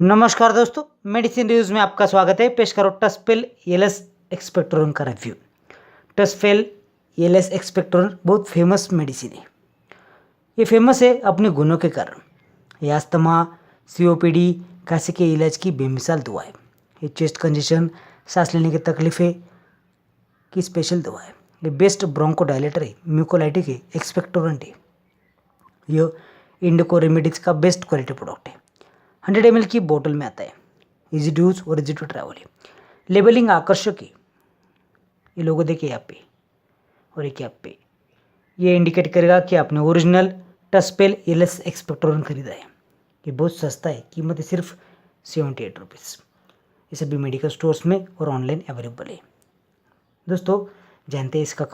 नमस्कार दोस्तों, medicine reviews में आपका स्वागत है। पेश करो टसपेल एलएस एक्सपेक्टोरन का रिव्यू। टसपेल एलएस एक्सपेक्टोरन बहुत फेमस मेडिसिन है। ये फेमस है अपने गुणों के कारण। ये अस्थमा, सीओपीडी, खांसी के इलाज की बेमिसाल दवा है। ये चेस्ट कंजेशन, सांस लेने की तकलीफें की स्पेशल दवा है। ये बेस्ट ब्रोंकोडायलेटर है, म्यूकोलाइटिक है, एक्सपेक्टोरेंट है। ये इंडिको रेमेडिक्स का बेस्ट क्वालिटी प्रोडक्ट है। 100 ml की बोतल में आता है। इजी टू यूज़ और इजी टू ट्रैवल है। लेबलिंग आकर्षक है। ये लोगो देखिए यहाँ पे और एक यहाँ पे, ये इंडिकेट करेगा कि आपने ओरिजिनल टसपेल एलएस एक्सपेक्टोरन खरीदा है। ये बहुत सस्ता है, कीमत है सिर्फ 78 रुपीज़। ये सभी मेडिकल स्टोर्स में और ऑनलाइन अवेलेबल है। दोस्तों, जानते हैं इसका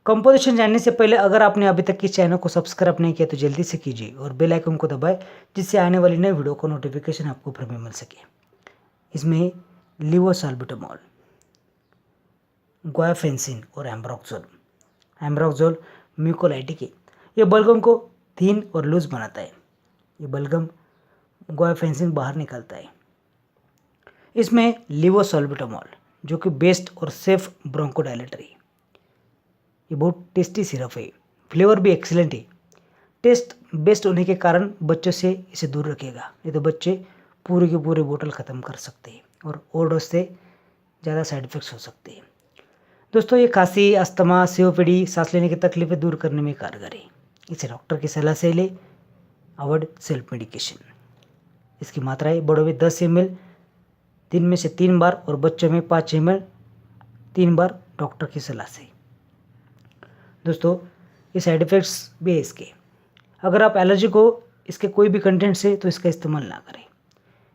कंपोजिशन जानने से पहले अगर आपने अभी तक इस चैनल को सब्सक्राइब नहीं किया तो जल्दी से कीजिए और बेल आइकन को दबाएं, जिससे आने वाली नई वीडियो को नोटिफिकेशन आपको फ्री में मिल सके। इसमें लिवोसाल्बुटामॉल, ग्वाफेंसिन और एम्ब्रोक्सोल म्यूकोलाइटिक है। ये बलगम को थिन और लूज बनाता है। ये बलगम ग्वाफेंसिन बाहर निकालता है। इसमें लिवोसाल्बुटामॉल जो कि बेस्ट और सेफ ब्रोंकोडायलेटर है। ये बहुत टेस्टी सिरप है, फ्लेवर भी एक्सीलेंट है। टेस्ट बेस्ट होने के कारण बच्चों से इसे दूर रखेगा, नहीं तो बच्चे पूरी की पूरी बोतल ख़त्म कर सकते हैं और ओवरडोज से ज़्यादा साइड इफ़ेक्ट्स हो सकते हैं। दोस्तों, ये खांसी, अस्थमा, सीओपीडी, सांस लेने की तकलीफें दूर करने में कारगर है। इसे डॉक्टर की सलाह से ले, अवॉइड सेल्फ मेडिकेशन। इसकी मात्राएँ बड़ों में 10 ml दिन में से 3 बार और बच्चों में 5 ml 3 बार डॉक्टर की सलाह से। दोस्तों, ये साइड इफ़ेक्ट्स भी है इसके। अगर आप एलर्जिक हो इसके कोई भी कंटेंट से तो इसका इस्तेमाल ना करें।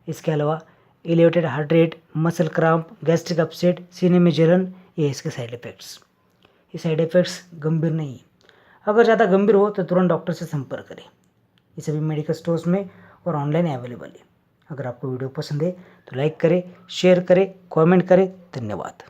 इसके अलावा elevated heart rate, muscle cramp, gastric upset, सीने में जलन, ये इसके साइड इफ़ेक्ट्स। ये साइड इफ़ेक्ट्स गंभीर नहीं है। अगर ज़्यादा गंभीर हो तो तुरंत डॉक्टर से संपर्क करें। ये सभी मेडिकल स्टोर्स में और ऑनलाइन अवेलेबल है। अगर आपको वीडियो पसंद है तो लाइक करें, शेयर करें, कमेंट करें। धन्यवाद।